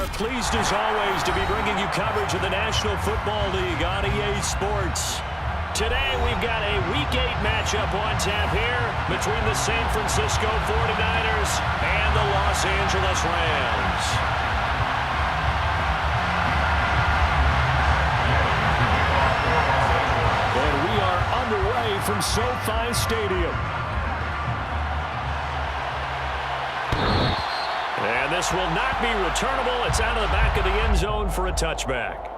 are pleased as always to be bringing you coverage of the National Football League on EA Sports. Today we've got a Week 8 matchup on tap here between the San Francisco 49ers and the Los Angeles Rams. And we are underway from SoFi Stadium. And this will not be returnable. It's out of the back of the end zone for a touchback.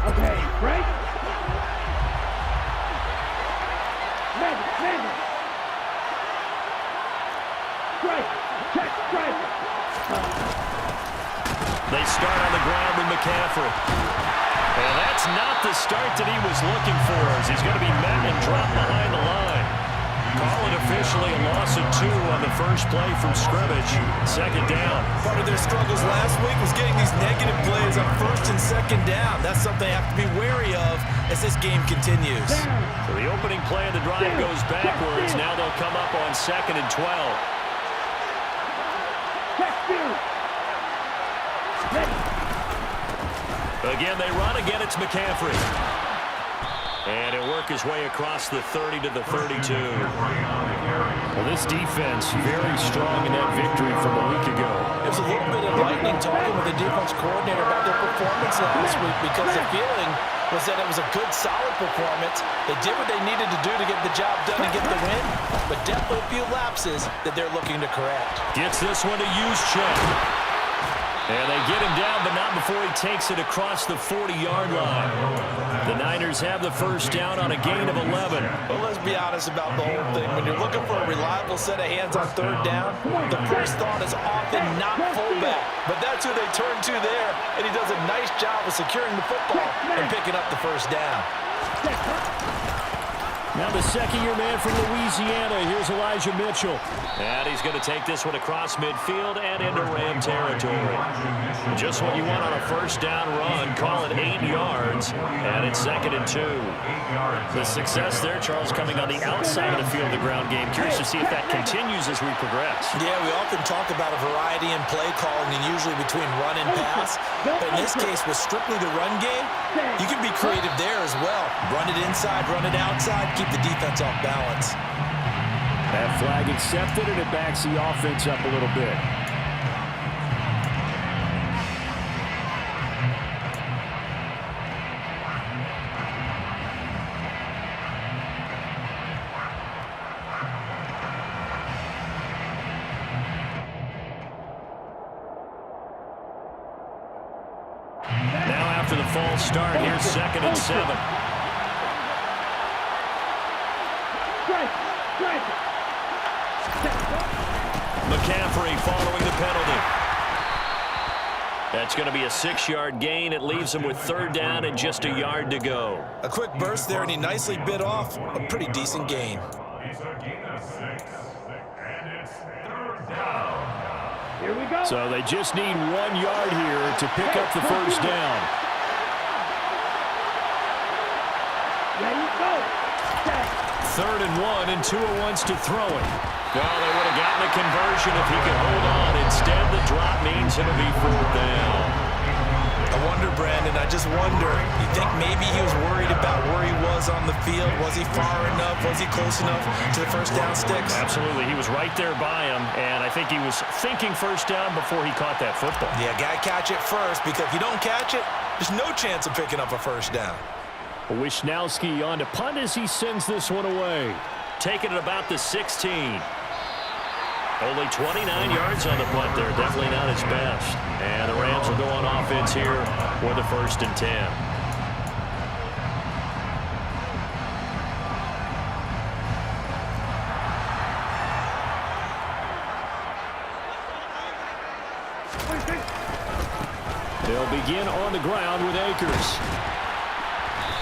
Okay, break. Madden. Strike. Check, strike. They start on the ground with McCaffrey. And that's not the start that he was looking for, as he's going to be met and dropped behind the line. Call it officially a loss of 2 on the first play from scrimmage. Second down. Part of their struggles last week was getting these negative plays on first and second down. That's something they have to be wary of as this game continues. So the opening play of the drive goes backwards. Now they'll come up on 2nd and 12. Again, they run. Again, it's McCaffrey. And he'll work his way across the 30 to the 32. Well, this defense very strong in that victory from a week ago. There's a little bit of lightning talking with the defense coordinator about their performance last week, because the feeling was that it was a good, solid performance. They did what they needed to do to get the job done and get the win, but definitely a few lapses that they're looking to correct. Gets this one to Juszczyk. And they get him down, but not before he takes it across the 40-yard line. The Niners have the first down on a gain of 11. Well, let's be honest about the whole thing. When you're looking for a reliable set of hands on third down, the first thought is often not fullback. But that's who they turn to there, and he does a nice job of securing the football and picking up the first down. Now the second-year man from Louisiana. Here's Elijah Mitchell. And he's going to take this one across midfield and into Ram territory. Just what you want on a first down run. Call it 8 yards. And it's 2nd and 2. The success there, Charles, coming on the outside of the field of the ground game. Curious to see if that continues as we progress. Yeah, we often talk about a variety in play calling, and usually between run and pass. But in this case, with strictly the run game, you can be creative there as well. Run it inside, run it outside, keep the defense off balance. That flag accepted, and it backs the offense up a little bit. Now after the false start, here's 2nd and 7. McCaffrey following the penalty. That's going to be a 6-yard gain. It leaves him with 3rd down and just a yard to go. A quick burst there, and he nicely bit off a pretty decent gain. Here we go. So they just need 1 yard here to pick up the first down. There you go. 3rd and 1, and Tua wants to throw it. Well, they would have gotten a conversion if he could hold on. Instead, the drop means it'll be 4th down. I wonder, Brandon, I just wonder, you think maybe he was worried about where he was on the field? Was he far enough? Was he close enough to the first down sticks? Absolutely. He was right there by him, and I think he was thinking first down before he caught that football. Yeah, gotta catch it first, because if you don't catch it, there's no chance of picking up a first down. Wishnowski on to punt as he sends this one away. Taking it about the 16. Only 29 yards on the punt there. Definitely not his best. And the Rams will go on offense here with a 1st and 10. They'll begin on the ground with Akers.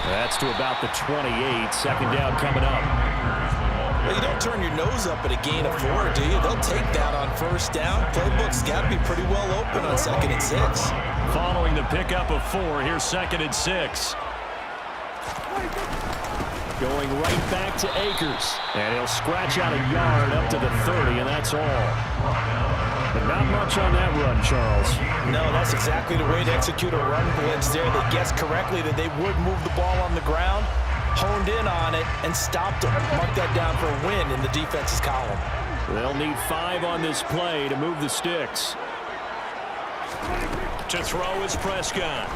That's to about the 28. 2nd down coming up. Well, you don't turn your nose up at a gain of 4, do you? They'll take that on first down. Playbook's got to be pretty well open on 2nd and 6. Following the pickup of 4, here's 2nd and 6. Going right back to Akers. And he'll scratch out a yard up to the 30, and that's all. But not much on that run, Charles. No, that's exactly the way to execute a run blitz there. They guessed correctly that they would move the ball on the ground, honed in on it, and stopped them. Mark that down for a win in the defense's column. They'll need 5 on this play to move the sticks. To throw is Prescott.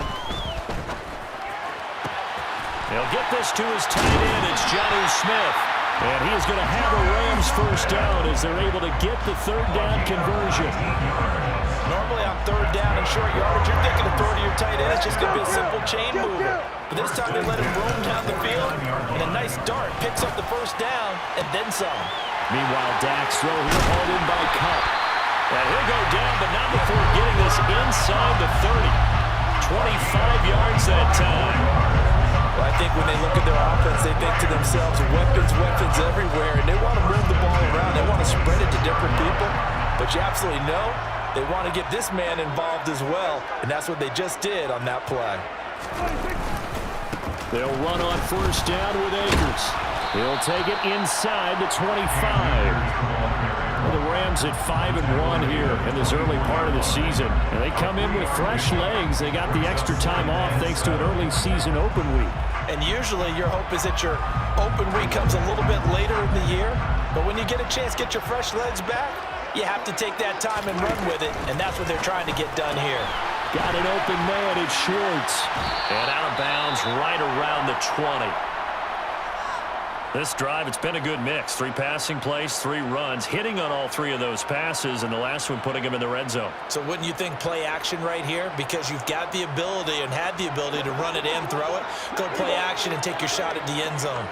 He'll get this to his tight end. It's Jonnu Smith. And he is going to have a Rams first down as they're able to get the 3rd down conversion. Normally on 3rd down and short yardage, you're thinking of throw to your tight end. It's just going to be a simple chain mover. But this time they let him roam down the field, and a nice dart picks up the first down and then some. Meanwhile, Dak's throw here hauled in by Cup. And he'll go down, but not before getting this inside the 30. 25 yards that time. Well, I think when they look at their offense, they think to themselves, weapons everywhere, and they want to move the ball around. They want to spread it to different people, but you absolutely know they want to get this man involved as well, and that's what they just did on that play. They'll run on first down with Akers. He'll take it inside the 25. Well, the Rams at 5-1 here in this early part of the season. And they come in with fresh legs. They got the extra time off thanks to an early season open week. And usually your hope is that your open week comes a little bit later in the year. But when you get a chance to get your fresh legs back, you have to take that time and run with it. And that's what they're trying to get done here. Got an open man. It's Schwartz. And out of bounds right around the 20. This drive, it's been a good mix. 3 passing plays, 3 runs, hitting on all 3 of those passes, and the last one putting him in the red zone. So wouldn't you think play action right here? Because you've got the ability and had the ability to run it in, throw it, go play action and take your shot at the end zone.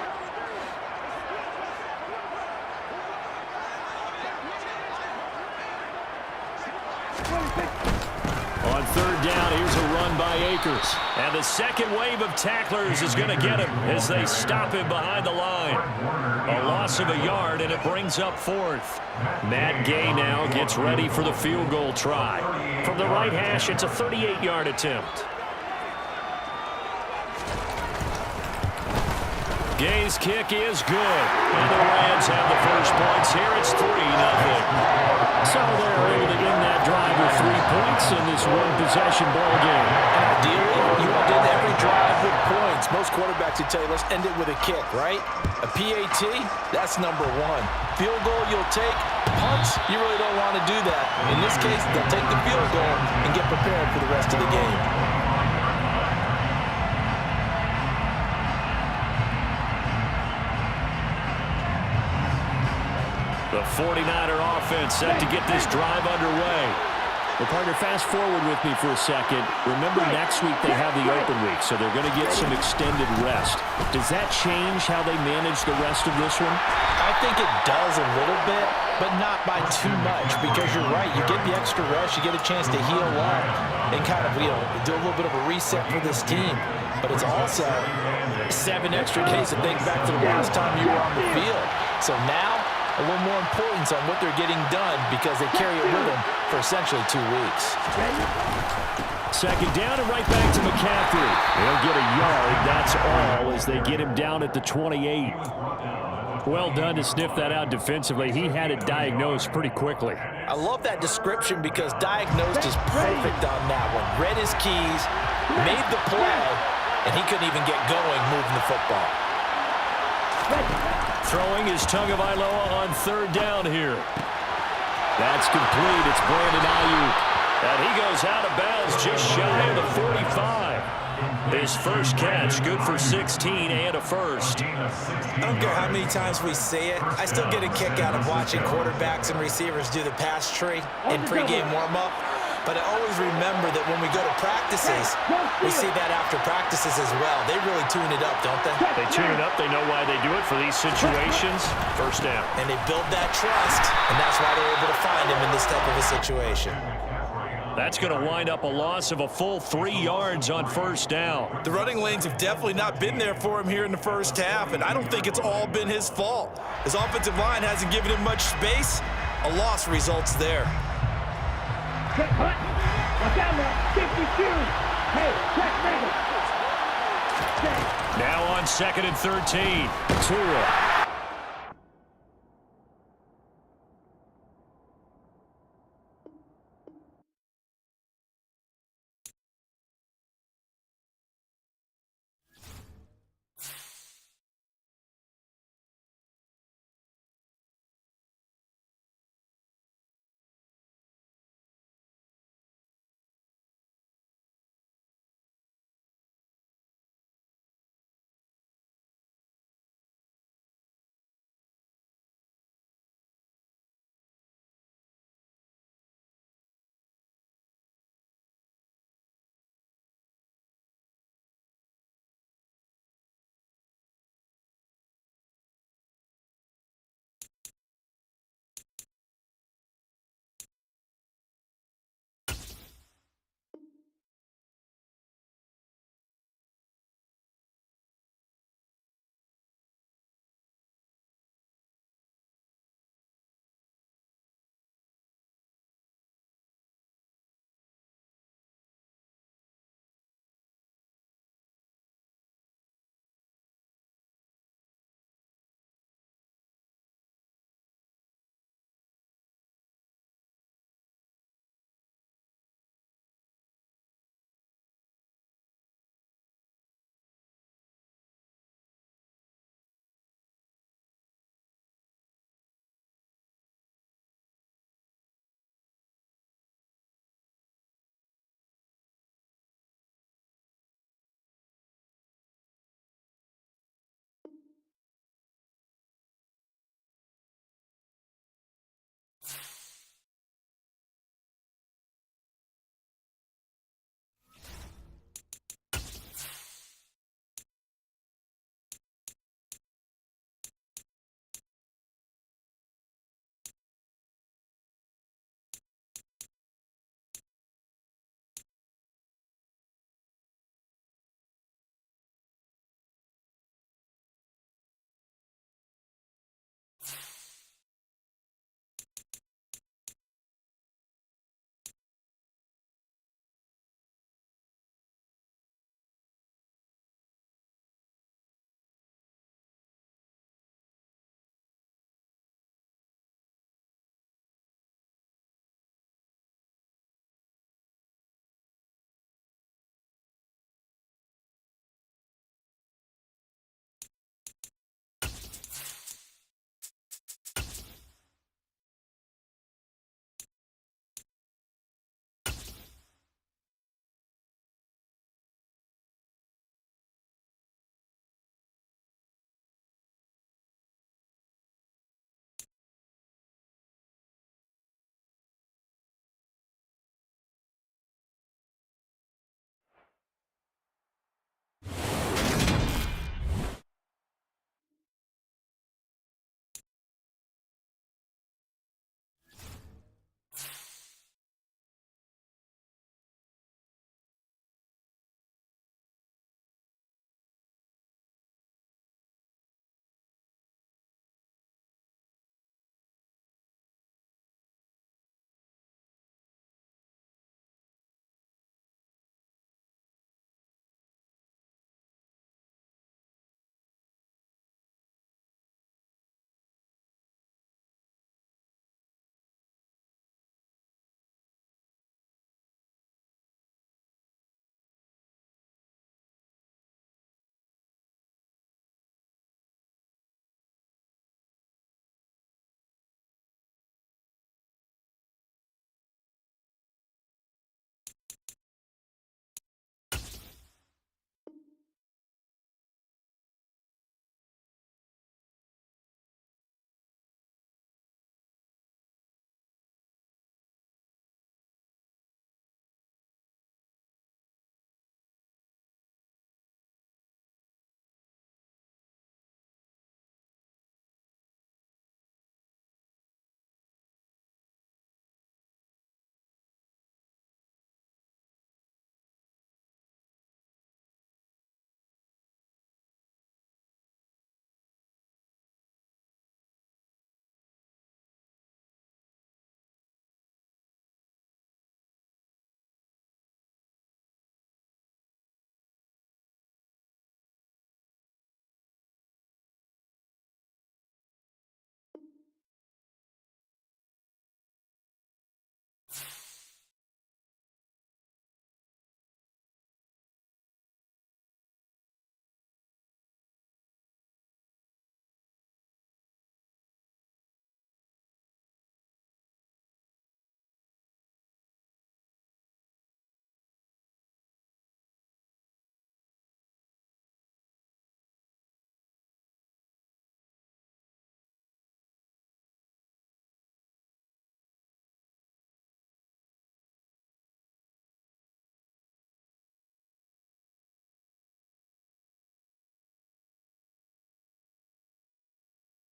On 3rd down, here's a run by Akers. And the second wave of tacklers is going to get him as they stop him behind the line. A loss of a yard, and it brings up 4th. Matt Gay now gets ready for the field goal try. From the right hash, it's a 38-yard attempt. Gay's kick is good. And the Rams have the first points here. It's 3-0. So they're able to end that drive with 3 points in this one-possession ball game. And ideally, you want to end every drive with points. Most quarterbacks would tell you, let's end it with a kick, right? A PAT, that's number 1. Field goal you'll take. Punts, you really don't want to do that. In this case, they'll take the field goal and get prepared for the rest of the game. The 49er offense set to get this drive underway. Well, partner, fast forward with me for a second. Remember, next week they have the open week, so they're going to get some extended rest. Does that change how they manage the rest of this one? I think it does a little bit, but not by too much, because you're right. You get the extra rest, you get a chance to heal up and kind of, do a little bit of a reset for this team. But it's also 7 extra days to think back to the last time you were on the field. So now, a little more importance on what they're getting done because they carry it with them for essentially 2 weeks. Second down and right back to McCaffrey. He'll get a yard, that's all, as they get him down at the 28. Well done to sniff that out defensively. He had it diagnosed pretty quickly. I love that description because diagnosed is perfect on that one. Read his keys, made the play, and he couldn't even get going moving the football. Throwing is Tagovailoa on 3rd down here. That's complete. It's Brandon Ayuk. And he goes out of bounds just shy of the 45. His first catch, good for 16 and a first. I don't care how many times we say it, I still get a kick out of watching quarterbacks and receivers do the pass tree in pregame warm-up. But I always remember that when we go to practices, we see that after practices as well. They really tune it up, don't they? They tune it up. They know why they do it for these situations. First down. And they build that trust, and that's why they're able to find him in this type of a situation. That's going to wind up a loss of a full 3 yards on first down. The running lanes have definitely not been there for him here in the first half, and I don't think it's all been his fault. His offensive line hasn't given him much space. A loss results there. Check hunt. Watch out now. Safety shoes. Hey, check ready. Check. Now on 2nd and 13. Tua